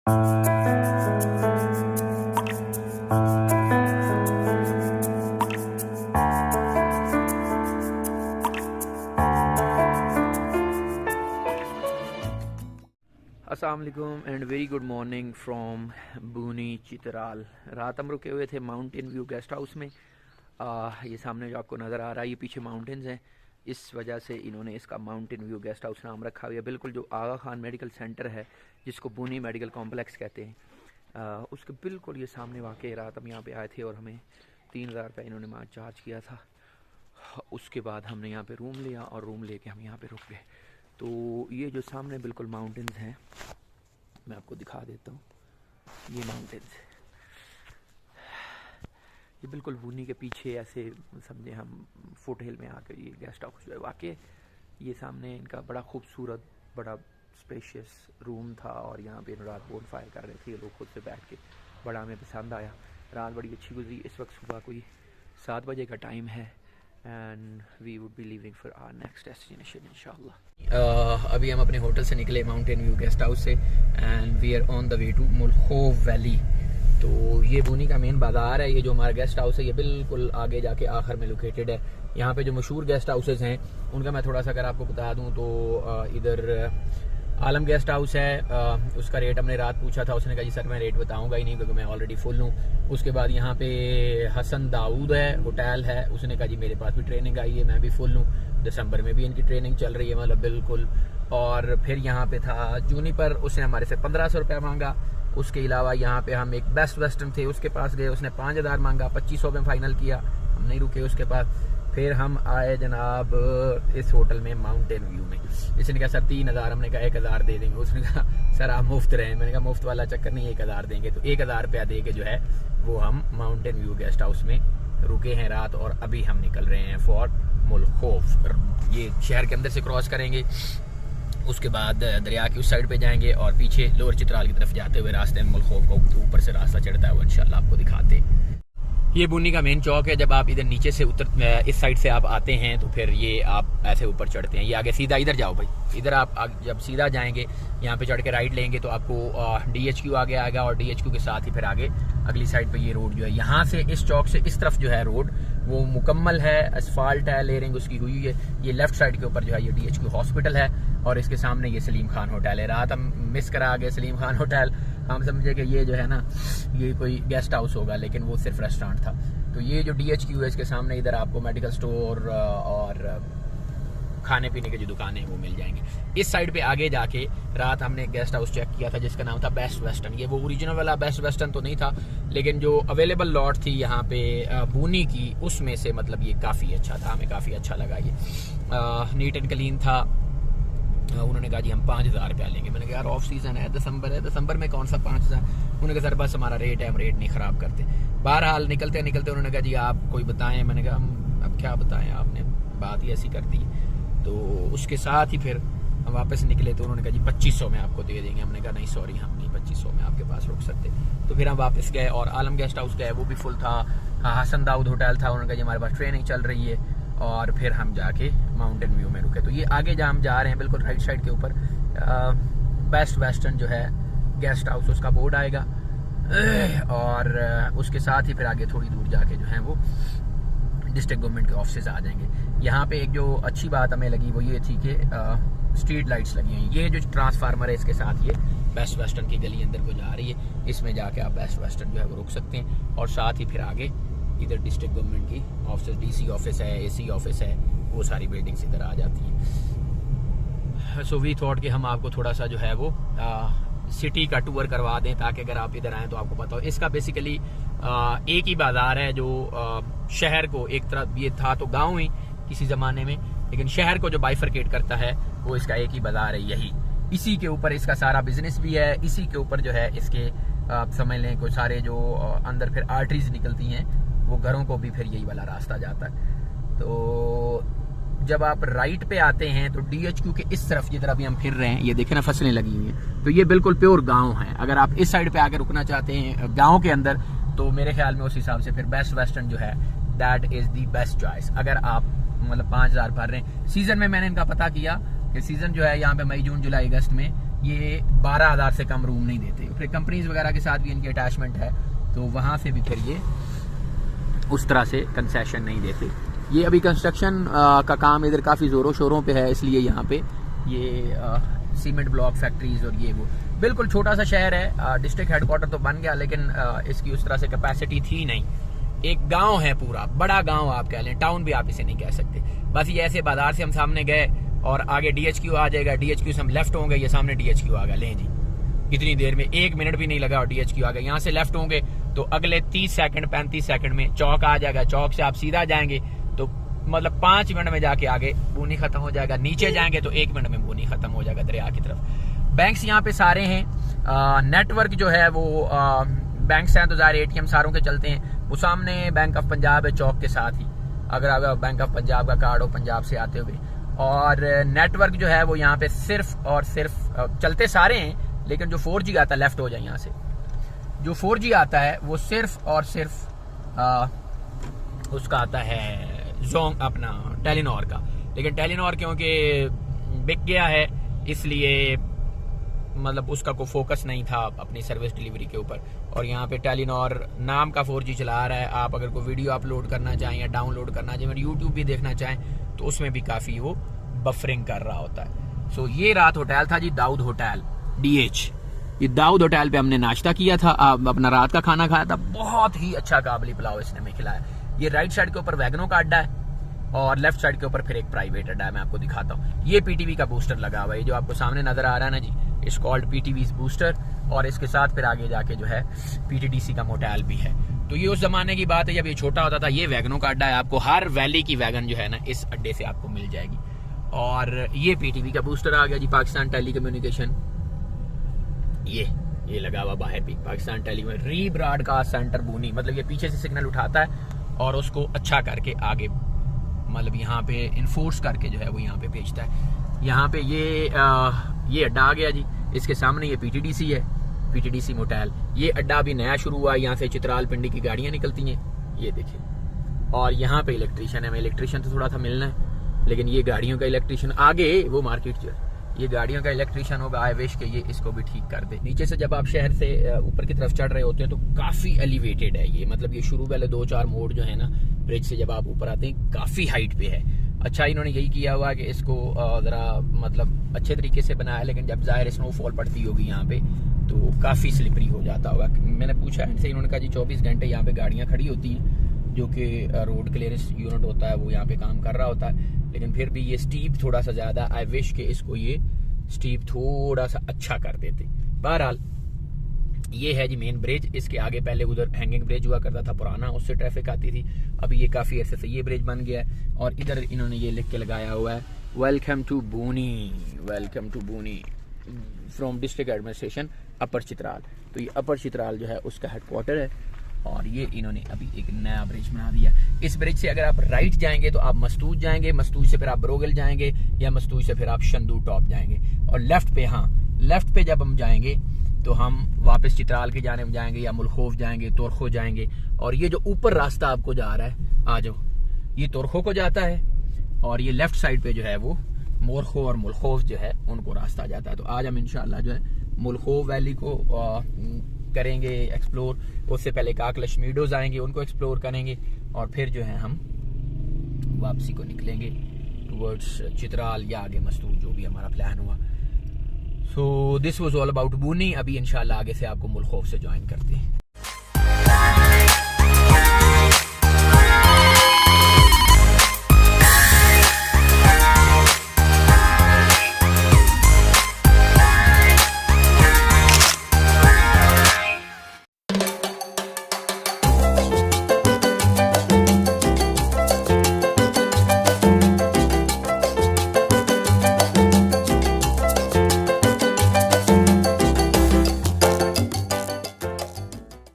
अस्सलाम वालेकुम and very good morning from Booni Chitral. रात हम रुके हुए थे माउंटेन व्यू गेस्ट हाउस में। ये सामने जो आपको नज़र आ रहा है ये पीछे माउंटेन्स हैं, इस वजह से इन्होंने इसका माउंटेन व्यू गेस्ट हाउस नाम रखा हुआ है। बिल्कुल जो आगा खान मेडिकल सेंटर है जिसको बूनी मेडिकल कॉम्प्लेक्स कहते हैं, उसके बिल्कुल ये सामने वाक़ई। रात हम यहाँ पे आए थे और हमें 3000 रुपये इन्होंने वहाँ चार्ज किया था। उसके बाद हमने यहाँ पे रूम लिया और रूम लेके हम यहाँ पे रुक गए। तो ये जो सामने बिल्कुल माउंटेन्स हैं, मैं आपको दिखा देता हूँ। ये माउंटेन्स ये बिल्कुल बूनी के पीछे ऐसे समझे हम फुट हिल में आकर ये गेस्ट हाउस जो है वाकई ये सामने इनका बड़ा खूबसूरत बड़ा स्पेशियस रूम था। और यहाँ पे रात बोन फायर कर रहे थे ये लोग खुद से बैठ के, बड़ा हमें पसंद आया। रात बड़ी अच्छी गुजरी। इस वक्त सुबह कोई 7 बजे का टाइम है and we would be leaving for our next destination इंशाल्लाह। अभी हम अपने होटल से निकले माउंटेन व्यू गेस्ट हाउस से and we are on the way to Mulkhow valley. तो ये बूनी का मेन बाज़ार है। ये जो हमारा गेस्ट हाउस है ये बिल्कुल आगे जाके आखिर में लोकेटेड है। यहाँ पे जो मशहूर गेस्ट हाउसेज हैं उनका मैं थोड़ा सा अगर आपको बता दूँ तो इधर आलम गेस्ट हाउस है। उसका रेट हमने रात पूछा था, उसने कहा जी सर मैं रेट बताऊंगा ही नहीं क्योंकि मैं ऑलरेडी फुल हूँ। उसके बाद यहाँ पे हसन दाऊद है होटल है, उसने कहा जी मेरे पास भी ट्रेनिंग आई है, मैं भी फुल हूँ, दिसंबर में भी इनकी ट्रेनिंग चल रही है मतलब बिल्कुल। और फिर यहाँ पे था जूनिपर, उसने हमारे से 1500 रुपया मांगा। उसके अलावा यहाँ पे हम एक बेस्ट वेस्टर्न थे उसके पास गए, उसने 5000 मांगा, 2500 में फाइनल किया, हम नहीं रुके उसके पास। फिर हम आए जनाब इस होटल में माउंटेन व्यू में। इसने कहा सर 3000, हमने कहा 1000 दे देंगे। उसने कहा सर आप मुफ्त रहे, मैंने कहा मुफ्त वाला चक्कर नहीं, 1000 देंगे। तो 1000 रुपया दे के जो है वो हम माउंटेन व्यू गेस्ट हाउस में रुके हैं रात। और अभी हम निकल रहे हैं फॉर मुल्खोव। ये शहर के अंदर से क्रॉस करेंगे, उसके बाद दरिया की उस साइड पे जाएंगे और पीछे लोअर चित्राल की तरफ जाते हुए रास्ते में मुल्खोव को ऊपर से रास्ता चढ़ता है वो इंशाल्लाह आपको दिखाते। ये बूनी का मेन चौक है। जब आप इधर नीचे से इस साइड से आप आते हैं तो फिर ये आप ऐसे ऊपर चढ़ते हैं। ये आगे सीधा इधर जाओ भाई, इधर आप जब सीधा जाएंगे यहाँ पे चढ़ के राइट लेंगे तो आपको DHQ आगे आएगा और DHQ के साथ ही फिर आगे अगली साइड पे ये रोड जो है यहाँ से इस चौक से इस तरफ जो है रोड वो मुकम्मल है, असफाल्ट है, लेयरिंग उसकी हुई है। ये लेफ्ट साइड के ऊपर जो है ये DHQ हॉस्पिटल है और इसके सामने ये सलीम खान होटल है। रात हम मिस करा गए सलीम खान होटल, हम समझे कि ये जो है ना ये कोई गेस्ट हाउस होगा लेकिन वो सिर्फ रेस्टोरेंट था। तो ये जो DHQ है इसके सामने इधर आपको मेडिकल स्टोर और खाने पीने की जो दुकानें वो मिल जाएंगे। इस साइड पे आगे जाके रात हमने गेस्ट हाउस चेक किया था जिसका नाम था बेस्ट वेस्टर्न। ये वो ओरिजिनल वाला बेस्ट वेस्टर्न तो नहीं था लेकिन जो अवेलेबल लॉट थी यहाँ पे बूनी की उसमें से मतलब ये काफ़ी अच्छा था, हमें काफ़ी अच्छा लगा। ये नीट एंड क्लीन था। उन्होंने कहा जी हम 5000 रुपया लेंगे। मैंने कहा यार ऑफ सीजन है, दिसंबर में कौन सा 5000। उन्होंने कहा सर बस हमारा रेट है, हम रेट नहीं ख़राब करते। बहरहाल निकलते निकलते उन्होंने कहा जी आप कोई बताएं। मैंने कहा हम अब क्या बताएं, आपने बात ही ऐसी कर दी। तो उसके साथ ही फिर हम वापस निकले तो उन्होंने कहा जी 2500 में आपको दे देंगे। हमने कहा नहीं सॉरी हम नहीं 2500 में आपके पास रुक सकते। तो फिर हम वापस गए और आलम गेस्ट हाउस गए, वो भी फुल था। हसन दाऊद होटल था, उन्होंने कहा जी हमारे पास ट्रेनिंग चल रही है। और फिर हम जाके माउंटेन व्यू में रुके। तो ये आगे जहाँ हम जा रहे हैं बिल्कुल राइट साइड के ऊपर बेस्ट वेस्टर्न जो है गेस्ट हाउस उसका बोर्ड आएगा और उसके साथ ही फिर आगे थोड़ी दूर जाके जो है वो डिस्ट्रिक्ट गवर्नमेंट के ऑफिस आ जाएंगे। यहाँ पे एक जो अच्छी बात हमें लगी वो ये थी कि स्ट्रीट लाइट्स लगी हुई। ये जो ट्रांसफार्मर है इसके साथ ये बेस्ट वेस्टर्न की गली अंदर को जा रही है, इसमें जाके आप बेस्ट वेस्टर्न जो है वो रुक सकते हैं। और साथ ही फिर आगे इधर डिस्ट्रिक्ट गवर्नमेंट की ऑफिस, DC ऑफिस है, AC ऑफिस है, वो सारी बिल्डिंग्स इधर आ जाती हैं। सो वी थॉट कि हम आपको थोड़ा सा जो है वो सिटी का टूर करवा दें ताकि अगर आप इधर आएँ तो आपको पता हो। इसका बेसिकली एक ही बाजार है जो शहर को एक तरफ, ये था तो गाँव ही किसी ज़माने में, लेकिन शहर को जो बाइफरकेट करता है वो इसका एक ही बाजार है यही। इसी के ऊपर इसका सारा बिजनेस भी है, इसी के ऊपर जो है इसके आप समझ लें कोई सारे जो अंदर फिर आर्टरीज निकलती हैं वो घरों को भी फिर यही वाला रास्ता जाता है। तो जब आप राइट पे आते हैं तो DHQ के इस तरफ जिधर अभी हम फिर रहे हैं ये देखें ना फसलें लगी हुई हैं, तो ये बिल्कुल प्योर गांव है। अगर आप इस साइड पे आकर रुकना चाहते हैं गांव के अंदर तो मेरे ख्याल में उस हिसाब से फिर बेस्ट वेस्टर्न जो है that is the best choice. अगर आप मतलब 5000 भर रहे हैं सीजन में, मैंने इनका पता किया कि सीजन जो है यहाँ पे मई जून जुलाई अगस्त में ये 12,000 से कम रूम नहीं देते। फिर कंपनीज वगैरह के साथ भी इनकी अटैचमेंट है, तो वहाँ से भी फिर ये उस तरह से कंसेशन नहीं देते। ये अभी कंस्ट्रक्शन का काम इधर काफ़ी ज़ोरों शोरों पे है, इसलिए यहाँ पे ये सीमेंट ब्लॉक फैक्ट्रीज और ये वो, बिल्कुल छोटा सा शहर है। डिस्ट्रिक्ट हेडक्वार्टर तो बन गया, लेकिन इसकी उस तरह से कैपेसिटी थी नहीं। एक गांव है, पूरा बड़ा गांव आप कह लें, टाउन भी आप इसे नहीं कह सकते। बस ये ऐसे बाजार से हम सामने गए और आगे DHQ आ जाएगा, DHQ से हम लेफ्ट होंगे, ये सामने DHQ आ गया, लें जी इतनी देर में 1 मिनट भी नहीं लगा और DHQ आ गया। यहाँ से लेफ्ट होंगे तो अगले 30 सेकंड 35 सेकंड में चौक आ जाएगा, चौक से आप सीधा जाएंगे तो मतलब 5 मिनट में जाके आगे बूनी खत्म हो जाएगा, नीचे जाएंगे तो 1 मिनट में बूनी खत्म हो जाएगा दरिया की तरफ। बैंक्स यहाँ पे सारे हैं, नेटवर्क जो है वो बैंक्स हैं तो ज़ाहिर ATM सारों के चलते हैं। वो सामने बैंक ऑफ पंजाब है चौक के साथ ही, अगर आप बैंक ऑफ पंजाब का कार्ड हो पंजाब से आते हुए। और नेटवर्क जो है वो यहाँ पे सिर्फ और सिर्फ चलते सारे हैं, लेकिन जो 4G आता है, लेफ्ट हो जाए यहाँ से, जो 4G आता है वो सिर्फ और सिर्फ उसका आता है जोंग अपना टेलीनॉर का। लेकिन टेलीनॉर क्योंकि बिक गया है, इसलिए मतलब उसका कोई फोकस नहीं था अपनी सर्विस डिलीवरी के ऊपर। और यहाँ पे टेलीनॉर नाम का 4G चला रहा है। आप अगर कोई वीडियो अपलोड करना चाहें या डाउनलोड करना चाहें, यूट्यूब भी देखना चाहें, तो उसमें भी काफ़ी वो बफरिंग कर रहा होता है। सो ये रात होटल था जी, दाऊद होटल DH। ये दाऊद होटल पे हमने नाश्ता किया था, अपना रात का खाना खाया था। बहुत ही अच्छा काबली पुलाव इसने हमें खिलाया। ये राइट साइड के ऊपर वैगनों का अड्डा है और लेफ्ट साइड के ऊपर फिर एक प्राइवेट अड्डा है, मैं आपको दिखाता हूँ। ये PTV का बूस्टर लगा हुआ है, जो आपको सामने नजर आ रहा है ना जी, इस कॉल्ड PTV बूस्टर। और इसके साथ फिर आगे जाके जो है PTDC का मोटेल भी है। तो ये उस जमाने की बात है जब ये छोटा होता था। ये वैगनों का अड्डा है, आपको हर वैली की वैगन जो है ना इस अड्डे से आपको मिल जाएगी। और ये PTV का बूस्टर आ गया जी, पाकिस्तान टेलीकम्युनिकेशन। ये लगा हुआ बाहर भी, पाकिस्तान टेलीकम्युनिकेशन री ब्रॉडकास्ट सेंटर बूनी। मतलब ये पीछे से सिग्नल उठाता है और उसको अच्छा करके आगे मतलब यहाँ पे इन्फोर्स करके जो है वो यहाँ पे भेजता है। यहाँ पे ये अड्डा आ गया जी, इसके सामने ये PTDC है, PTDC मोटेल। ये अड्डा अभी नया शुरू हुआ है, यहाँ से चित्राल पिंडी की गाड़ियाँ निकलती हैं, ये देखिए। और यहाँ पे इलेक्ट्रीशियन है, मैं इलेक्ट्रीशियन तो थोड़ा था मिलना है, लेकिन ये गाड़ियों का इलेक्ट्रीशियन आगे वो मार्केट जो है, ये गाड़ियों का इलेक्ट्रीशियन होगा। आई विश के ये इसको भी ठीक कर दे। नीचे से जब आप शहर से ऊपर की तरफ चढ़ रहे होते हैं तो काफी एलिवेटेड है ये, मतलब ये शुरू वाले 2-4 मोड़ जो है ना ब्रिज से जब आप ऊपर आते हैं काफी हाइट पे है। अच्छा इन्होंने यही किया हुआ कि इसको जरा मतलब अच्छे तरीके से बनाया, लेकिन जब जाहिर स्नोफॉल पड़ती होगी यहाँ पे तो काफी स्लिपरी हो जाता होगा। मैंने पूछा इनसे, इन्होंने कहा जी 24 घंटे यहाँ पे गाड़ियाँ खड़ी होती हैं, जो कि रोड क्लियरेंस यूनिट होता है वो यहाँ पे काम कर रहा होता है। लेकिन फिर भी ये स्टीप थोड़ा सा ज्यादा, आई विश के इसको ये स्टीप थोड़ा सा अच्छा कर देते। बहरहाल ये है जी मेन ब्रिज। इसके आगे पहले उधर हैंगिंग ब्रिज हुआ करता था पुराना, उससे ट्रैफिक आती थी। अभी ये काफी ऐसे से ये ब्रिज बन गया है और इधर इन्होंने ये लिख के लगाया हुआ है welcome to Booni, welcome to Booni from district administration upper Chitral. तो ये अपर चित्राल जो है उसका हेडक्वार्टर है और ये इन्होंने अभी एक नया ब्रिज बना दिया। इस ब्रिज से अगर आप राइट जाएंगे तो आप मस्तूज जाएंगे, मस्तूज से फिर आप ब्रोगल जाएंगे, या मस्तूज से फिर आप शंदू टॉप जाएंगे। और लेफ्ट पे, हाँ लेफ्ट पे जब हम जाएंगे तो हम वापस चित्राल की जानिब जाएंगे या मुलखौफ जाएंगे, तुरखो जाएंगे। और ये जो ऊपर रास्ता आपको जा रहा है, आ जाओ, ये तुरखो को जाता है और ये लेफ्ट साइड पे जो है वो मोरखो और मुलखौफ जो है उनको रास्ता जाता है। तो आज हम इंशाल्लाह जो है मुलखौफ वैली को करेंगे एक्सप्लोर। उससे पहले काकलश मीडोज आएंगे, उनको एक्सप्लोर करेंगे और फिर जो है हम वापसी को निकलेंगे टुवर्ड्स चित्राल या आगे मस्तूर, जो भी हमारा प्लान हुआ। So this was all about Booni. अभी इंशाल्लाह आगे से आपको मुलखौफ से ज्वाइन करते हैं।